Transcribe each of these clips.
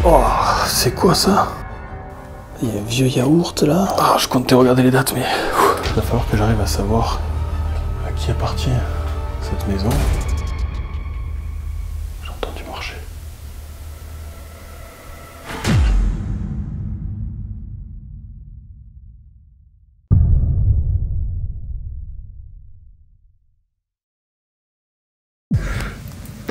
Oh, c'est quoi ça? Il y a un vieux yaourt là. Ah, je comptais regarder les dates, mais il va falloir que j'arrive à savoir à qui appartient cette maison. J'ai entendu marcher.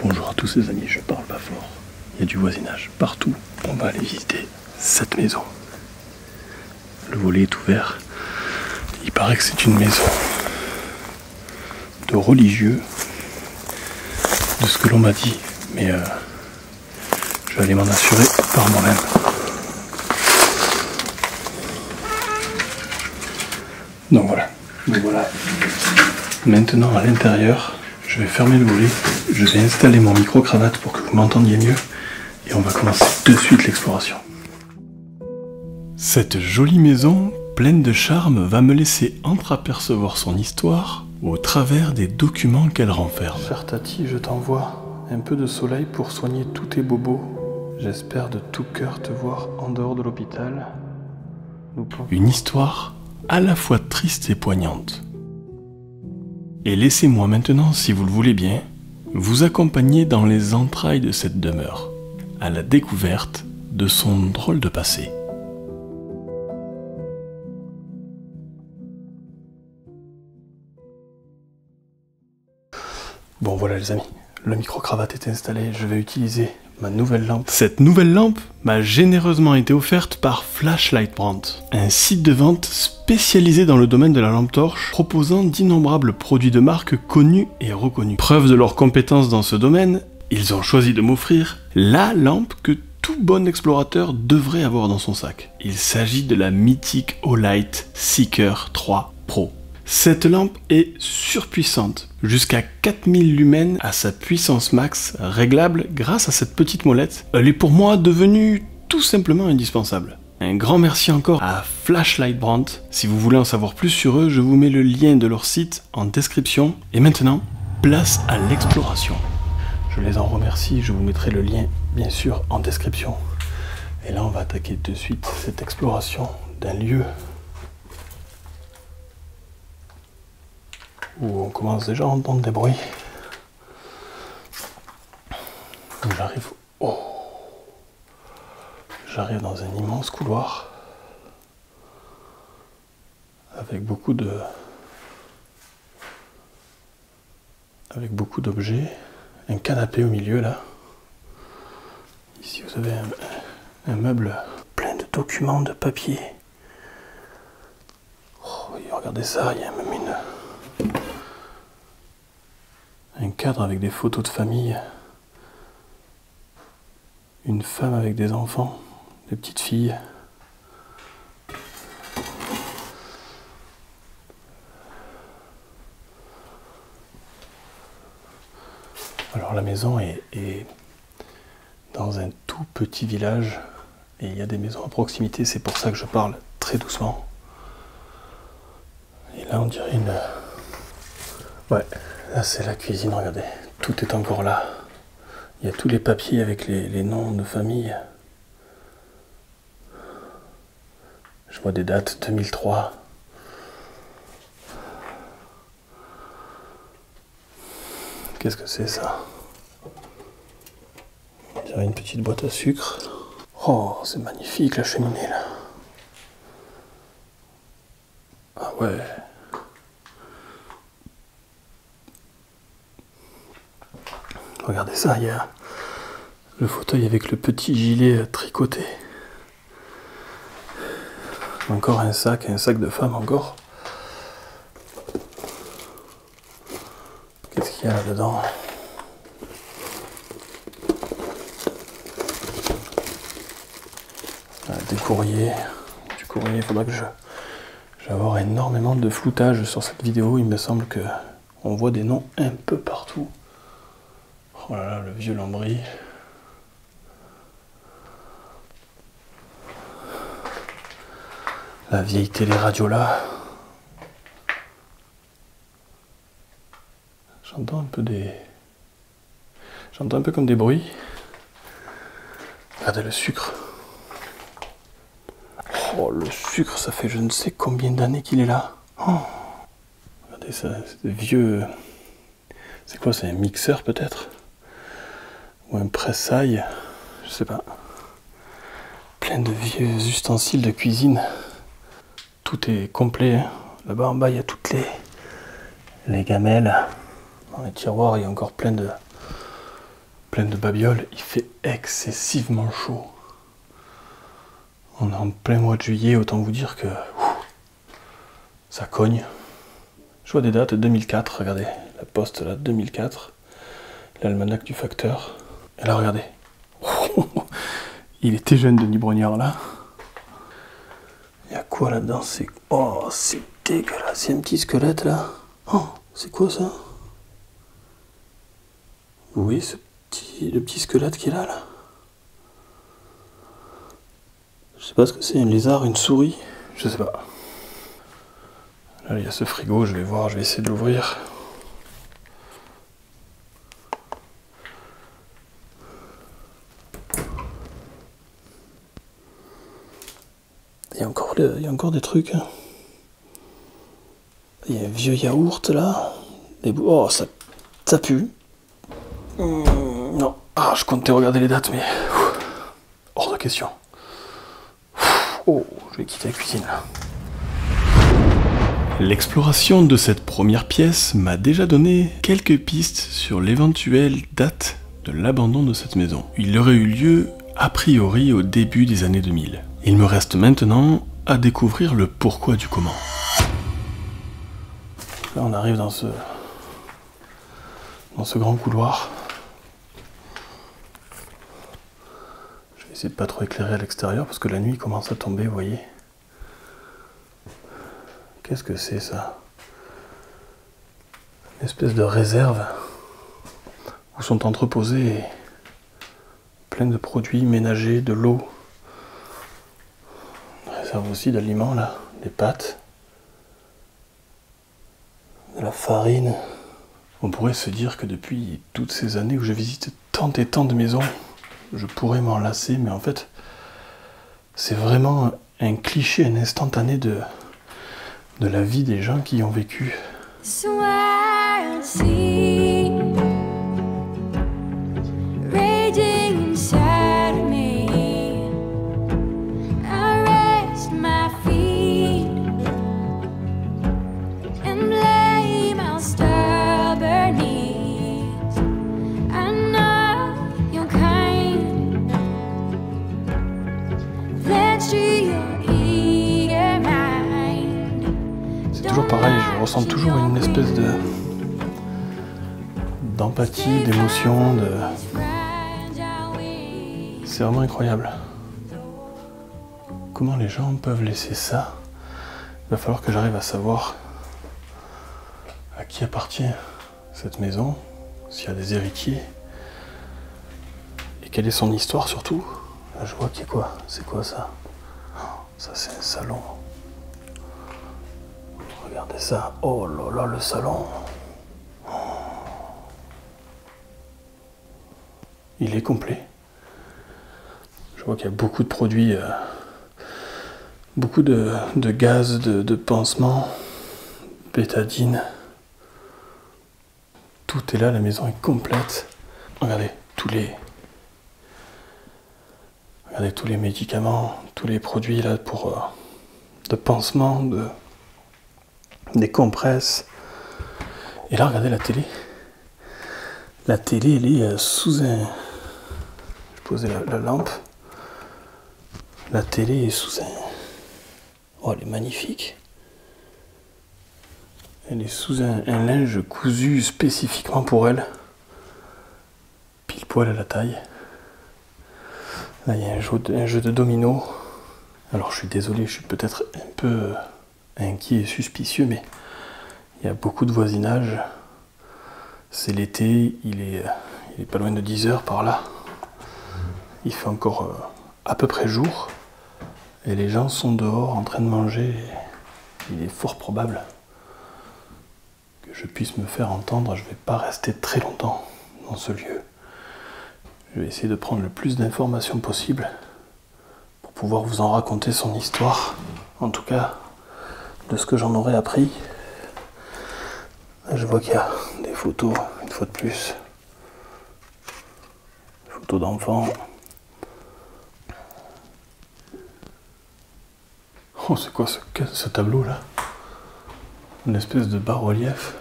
Bonjour à tous les amis, je parle pas fort. Il y a du voisinage partout. On va aller visiter cette maison. Le volet est ouvert. Il paraît que c'est une maison de religieux, de ce que l'on m'a dit, mais je vais aller m'en assurer par moi-même. Donc voilà. Maintenant à l'intérieur, je vais fermer le volet, je vais installer mon micro-cravate pour que vous m'entendiez mieux, et on va commencer de suite l'exploration. Cette jolie maison, pleine de charme, va me laisser entreapercevoir son histoire au travers des documents qu'elle renferme. Cher Tati, je t'envoie un peu de soleil pour soigner tous tes bobos. J'espère de tout cœur te voir en dehors de l'hôpital. Une histoire à la fois triste et poignante. Et laissez-moi maintenant, si vous le voulez bien, vous accompagner dans les entrailles de cette demeure, à la découverte de son drôle de passé. Bon voilà les amis, le micro-cravate est installé, je vais utiliser ma nouvelle lampe. Cette nouvelle lampe m'a généreusement été offerte par Flashlight Brand, un site de vente spécialisé dans le domaine de la lampe torche, proposant d'innombrables produits de marque connus et reconnus. Preuve de leur compétence dans ce domaine, ils ont choisi de m'offrir la lampe que tout bon explorateur devrait avoir dans son sac. Il s'agit de la mythique Olight Seeker 3 Pro. Cette lampe est surpuissante, jusqu'à 4000 lumens à sa puissance max, réglable grâce à cette petite molette. Elle est pour moi devenue tout simplement indispensable. Un grand merci encore à Flashlight Brand. Si vous voulez en savoir plus sur eux, je vous mets le lien de leur site en description. Et maintenant, place à l'exploration. Je les en remercie, je vous mettrai le lien bien sûr en description. Et là on va attaquer de suite cette exploration d'un lieu où on commence déjà à entendre des bruits. J'arrive. Oh, j'arrive dans un immense couloir avec beaucoup d'objets, un canapé au milieu là. Ici vous avez un meuble plein de documents, de papier. Oh, regardez ça, il y a même un cadre avec des photos de famille, une femme avec des enfants, des petites filles. Alors la maison est dans un tout petit village et il y a des maisons à proximité, c'est pour ça que je parle très doucement. Et là on dirait une... Ouais. Là c'est la cuisine, regardez, tout est encore là. Il y a tous les papiers avec les noms de famille. Je vois des dates 2003. Qu'est-ce que c'est ça? On dirait une petite boîte à sucre. Oh, c'est magnifique la cheminée là. Ah ouais. Regardez ça, il y a le fauteuil avec le petit gilet tricoté. Encore un sac de femme encore. Qu'est-ce qu'il y a là-dedans? Des courriers. Du courrier, il faudra que je vais avoir énormément de floutage sur cette vidéo. Il me semble que on voit des noms un peu partout. Oh là là, le vieux lambris. La vieille télé-radio là. J'entends un peu comme des bruits. Regardez le sucre. Oh, le sucre, ça fait je ne sais combien d'années qu'il est là. Oh. Regardez ça, c'est vieux. C'est quoi, c'est un mixeur peut-être? Ou un pressail? Je sais pas. Plein de vieux ustensiles de cuisine. Tout est complet. Hein. Là-bas en bas, il y a toutes les gamelles. Dans les tiroirs, il y a encore plein de babioles. Il fait excessivement chaud. On est en plein mois de juillet, autant vous dire que ça cogne. Je vois des dates, 2004, regardez, la poste là, 2004. L'almanach du facteur. Et là, regardez. Il était jeune, Denis Brognard, là. Il y a quoi là-dedans? Oh, c'est dégueulasse. Il y a un petit squelette, là. Oh, c'est quoi ça? Oui, le petit squelette qui est là. Je sais pas ce que c'est, un lézard, une souris, je sais pas. Là, il y a ce frigo, je vais voir, je vais essayer de l'ouvrir. Il y a encore des trucs. Hein. Il y a un vieux yaourt là. Oh, ça pue. Non. Ah, je comptais regarder les dates, mais hors de question. Oh, je vais quitter la cuisine là. L'exploration de cette première pièce m'a déjà donné quelques pistes sur l'éventuelle date de l'abandon de cette maison. Il aurait eu lieu a priori au début des années 2000. Il me reste maintenant à découvrir le pourquoi du comment. Là on arrive dans ce grand couloir. Je vais essayer de pas trop éclairer à l'extérieur parce que la nuit commence à tomber, vous voyez. Qu'est-ce que c'est ça? Une espèce de réserve où sont entreposés plein de produits ménagers, de l'eau. Une réserve aussi d'aliments là, des pâtes, de la farine. On pourrait se dire que depuis toutes ces années où je visite tant et tant de maisons, je pourrais m'en lasser, mais en fait, c'est vraiment un cliché, un instantané de la vie des gens qui y ont vécu. Pareil, je ressens toujours une espèce d'empathie, d'émotion, C'est vraiment incroyable. Comment les gens peuvent laisser ça? Il va falloir que j'arrive à savoir à qui appartient cette maison, s'il y a des héritiers, et quelle est son histoire surtout. Là, je vois qu'il y a quoi? C'est quoi ça? Ça c'est un salon. Regardez ça, oh là là, le salon. Il est complet. Je vois qu'il y a beaucoup de produits, beaucoup de gaz, de pansements, bétadine. Tout est là, la maison est complète. Regardez tous les médicaments, tous les produits là pour de pansements, des compresses. Et là, regardez la télé. La télé, elle est sous un... Je posais la lampe. La télé est sous un... Oh, elle est magnifique. Elle est sous un linge cousu spécifiquement pour elle. Pile poil à la taille. Là, il y a un jeu de domino. Alors, je suis désolé, je suis peut-être un peu inquiet et suspicieux, mais il y a beaucoup de voisinage. C'est l'été, il est pas loin de 10 heures par là. Il fait encore à peu près jour. Et les gens sont dehors en train de manger. Il est fort probable que je puisse me faire entendre. Je ne vais pas rester très longtemps dans ce lieu. Je vais essayer de prendre le plus d'informations possible pour pouvoir vous en raconter son histoire. En tout cas, de ce que j'en aurais appris. Là, je vois qu'il y a des photos, une fois de plus. Des photos d'enfants. Oh, c'est quoi ce tableau là? Une espèce de bas-relief.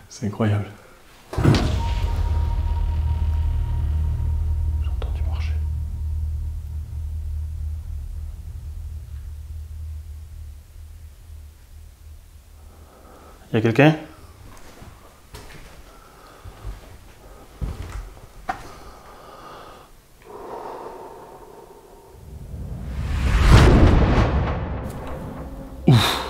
C'est incroyable. J'ai entendu marcher. Y a quelqu'un? Ouf.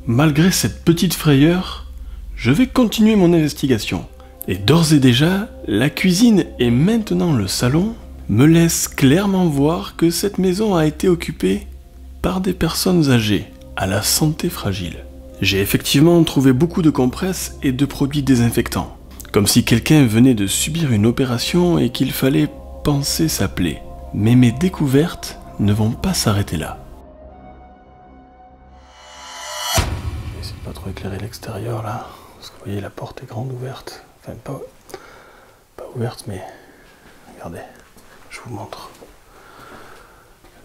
Malgré cette petite frayeur, je vais continuer mon investigation. Et d'ores et déjà, la cuisine et maintenant le salon me laissent clairement voir que cette maison a été occupée par des personnes âgées, à la santé fragile. J'ai effectivement trouvé beaucoup de compresses et de produits désinfectants, comme si quelqu'un venait de subir une opération et qu'il fallait panser sa plaie. Mais mes découvertes ne vont pas s'arrêter là. Je vais essayer de pas trop éclairer l'extérieur là, parce que vous voyez la porte est grande ouverte, enfin pas ouverte mais regardez, je vous montre.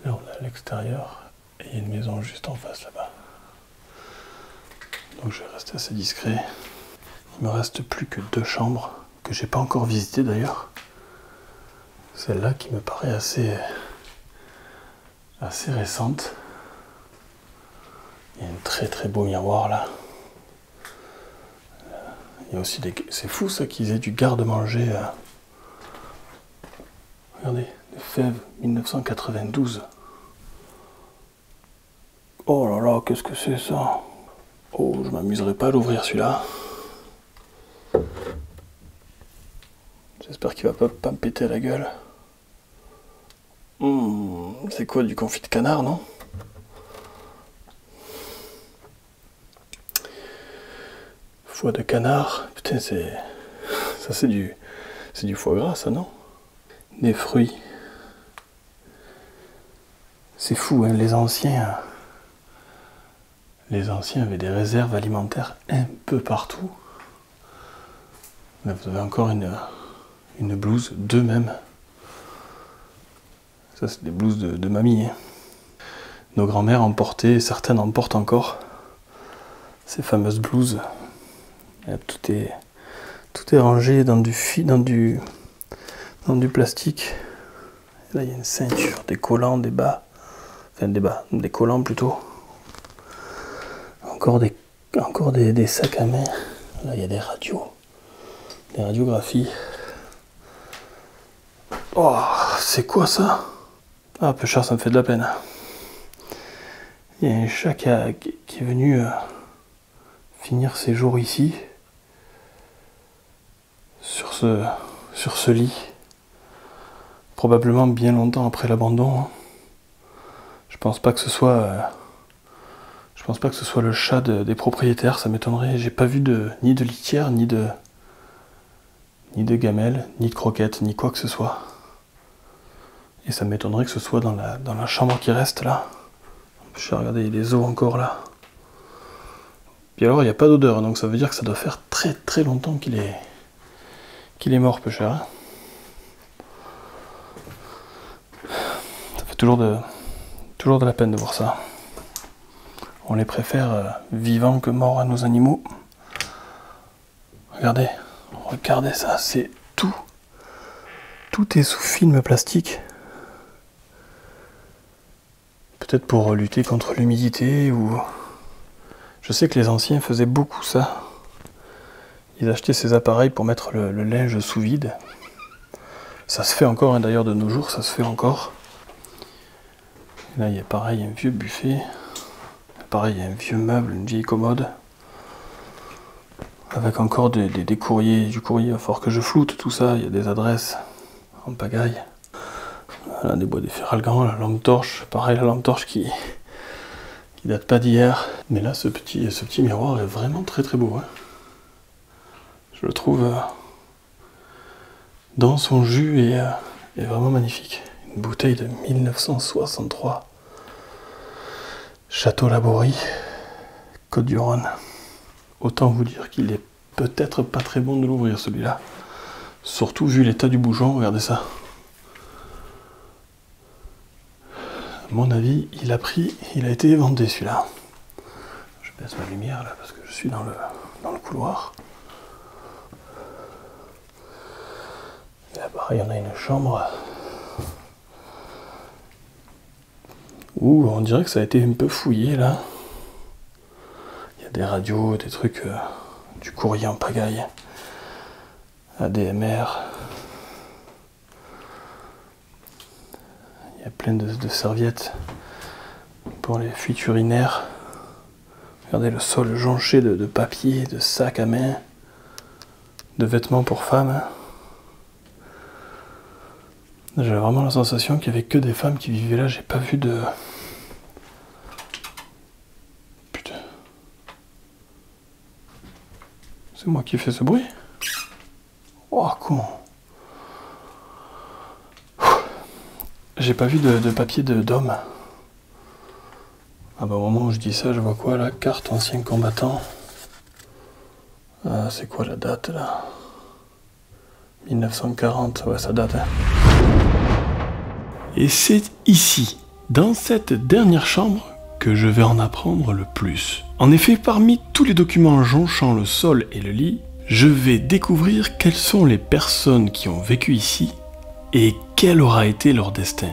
Là on est à l'extérieur et il y a une maison juste en face là-bas. Donc je vais rester assez discret. Il me reste plus que 2 chambres que j'ai pas encore visitées d'ailleurs. Celle-là qui me paraît assez récente. Il y a un très beau miroir là. Il y a aussi des... C'est fou ça qu'ils aient du garde-manger. Regardez, des fèves 1992. Oh là là, qu'est-ce que c'est ça? Oh, je m'amuserai pas à l'ouvrir celui-là. J'espère qu'il va pas me péter la gueule. C'est quoi, du confit de canard, non? Foie de canard. Putain, c'est... Ça, c'est du foie gras, ça, non? Des fruits. C'est fou, hein, les anciens... Les anciens avaient des réserves alimentaires un peu partout. Là, vous avez encore une blouse, 2 même. Ça, c'est des blouses de mamie. Hein. Nos grands-mères en portaient, certaines en portent encore. Ces fameuses blouses. Là, tout est rangé dans du plastique. Et là, il y a une ceinture, des collants, des bas. Enfin, des collants plutôt. Encore des sacs à main. Là, il y a des radios. Des radiographies. Oh, c'est quoi ça? Ah, peu cher, ça me fait de la peine. Il y a un chat qui est venu finir ses jours ici. Sur ce lit. Probablement bien longtemps après l'abandon. Je pense pas que ce soit... Je pense pas que ce soit le chat des propriétaires, ça m'étonnerait. J'ai pas vu ni de litière, ni de gamelle, ni de croquettes, ni quoi que ce soit. Et ça m'étonnerait que ce soit dans la chambre qui reste là. Je vais regarder, il y a des os encore là. Puis alors il n'y a pas d'odeur, donc ça veut dire que ça doit faire très longtemps qu'il est mort, peu cher. Hein. Ça fait toujours de la peine de voir ça. On les préfère vivants que morts à nos animaux. Regardez ça, c'est tout. Tout est sous film plastique. Peut-être pour lutter contre l'humidité ou... Je sais que les anciens faisaient beaucoup ça. Ils achetaient ces appareils pour mettre le linge sous vide. Ça se fait encore, hein, d'ailleurs de nos jours, ça se fait encore. Et là, il y a pareil un vieux buffet. Pareil, il y a un vieux meuble, une vieille commode. Avec encore des courriers, du courrier, il va falloir que je floute tout ça. Il y a des adresses en pagaille. Voilà, des bois des Ferralgan, la lampe torche. Pareil, la lampe torche qui date pas d'hier. Mais là, ce petit miroir est vraiment très beau. Hein. Je le trouve dans son jus et vraiment magnifique. Une bouteille de 1963. Château Laborie, Côte-du-Rhône. Autant vous dire qu'il est peut-être pas très bon de l'ouvrir celui-là. Surtout vu l'état du bouchon, regardez ça. À mon avis, il a été éventé celui-là. Je baisse ma lumière là parce que je suis dans le couloir. Et là pareil, on a une chambre où on dirait que ça a été un peu fouillé là. Il y a des radios, des trucs, du courrier en pagaille, ADMR. Il y a plein de serviettes pour les fuites urinaires. Regardez le sol jonché de papier, de sacs à main, de vêtements pour femmes. J'avais vraiment la sensation qu'il n'y avait que des femmes qui vivaient là. J'ai pas vu de... Putain. C'est moi qui fais ce bruit? Oh, con. J'ai pas vu de papier d'homme. Ah bah au moment où je dis ça, je vois quoi là? Carte ancien combattant. Ah, c'est quoi la date là? 1940, ouais ça date. Hein. Et c'est ici, dans cette dernière chambre, que je vais en apprendre le plus. En effet, parmi tous les documents jonchant le sol et le lit, je vais découvrir quelles sont les personnes qui ont vécu ici et quel aura été leur destin.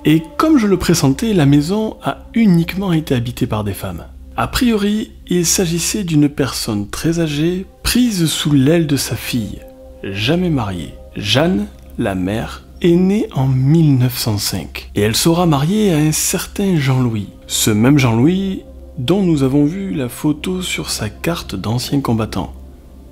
Et comme je le pressentais, la maison a uniquement été habitée par des femmes. A priori, il s'agissait d'une personne très âgée, prise sous l'aile de sa fille, jamais mariée. Jeanne, la mère, est née en 1905 et elle sera mariée à un certain Jean-Louis. Ce même Jean-Louis dont nous avons vu la photo sur sa carte d'ancien combattant,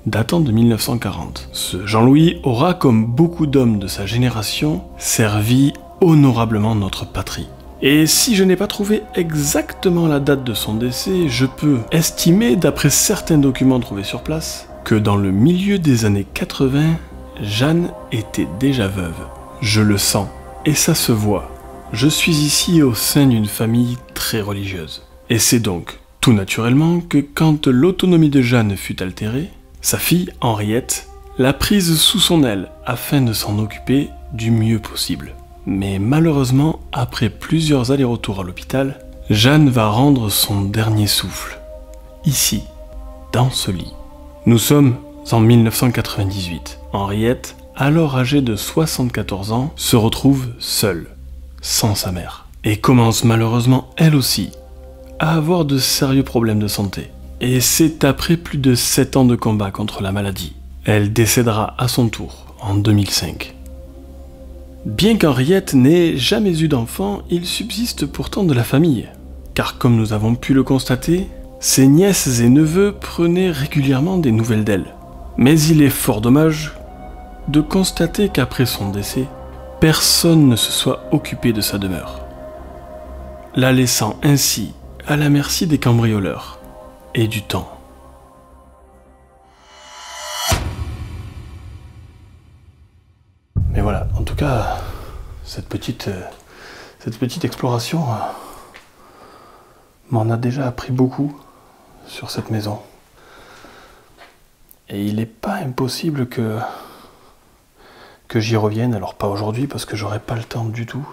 datant de 1940. Ce Jean-Louis aura, comme beaucoup d'hommes de sa génération, servi honorablement notre patrie. Et si je n'ai pas trouvé exactement la date de son décès, je peux estimer, d'après certains documents trouvés sur place, que dans le milieu des années 80, Jeanne était déjà veuve. Je le sens, et ça se voit. Je suis ici au sein d'une famille très religieuse. Et c'est donc, tout naturellement, que quand l'autonomie de Jeanne fut altérée, sa fille, Henriette, l'a prise sous son aile afin de s'en occuper du mieux possible. Mais malheureusement, après plusieurs allers-retours à l'hôpital, Jeanne va rendre son dernier souffle. Ici, dans ce lit. Nous sommes en 1998. Henriette, alors âgée de 74 ans, se retrouve seule, sans sa mère. Et commence malheureusement, elle aussi, à avoir de sérieux problèmes de santé. Et c'est après plus de 7 ans de combat contre la maladie. Elle décédera à son tour, en 2005. Bien qu'Henriette n'ait jamais eu d'enfant, il subsiste pourtant de la famille. Car comme nous avons pu le constater, ses nièces et neveux prenaient régulièrement des nouvelles d'elle. Mais il est fort dommage de constater qu'après son décès, personne ne se soit occupé de sa demeure, la laissant ainsi à la merci des cambrioleurs et du temps. Mais voilà, en tout cas, cette petite exploration m'en a déjà appris beaucoup sur cette maison. Et il n'est pas impossible que j'y revienne, alors pas aujourd'hui parce que j'aurai pas le temps du tout,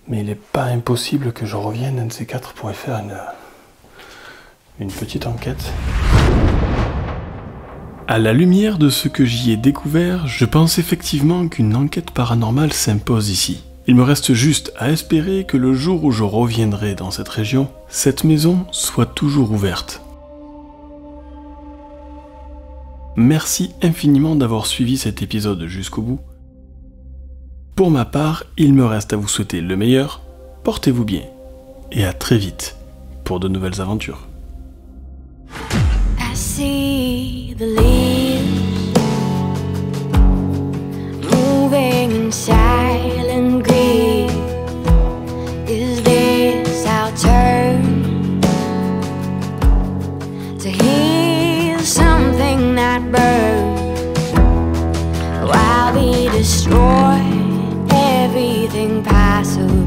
mais il n'est pas impossible que je revienne, un de ces quatre pourrait faire une petite enquête. À la lumière de ce que j'y ai découvert, je pense effectivement qu'une enquête paranormale s'impose ici. Il me reste juste à espérer que le jour où je reviendrai dans cette région, cette maison soit toujours ouverte. Merci infiniment d'avoir suivi cet épisode jusqu'au bout. Pour ma part, il me reste à vous souhaiter le meilleur, portez-vous bien, et à très vite pour de nouvelles aventures. I see the leaves moving in silent grief. Is this our turn to heal something that burns? destroy everything possible.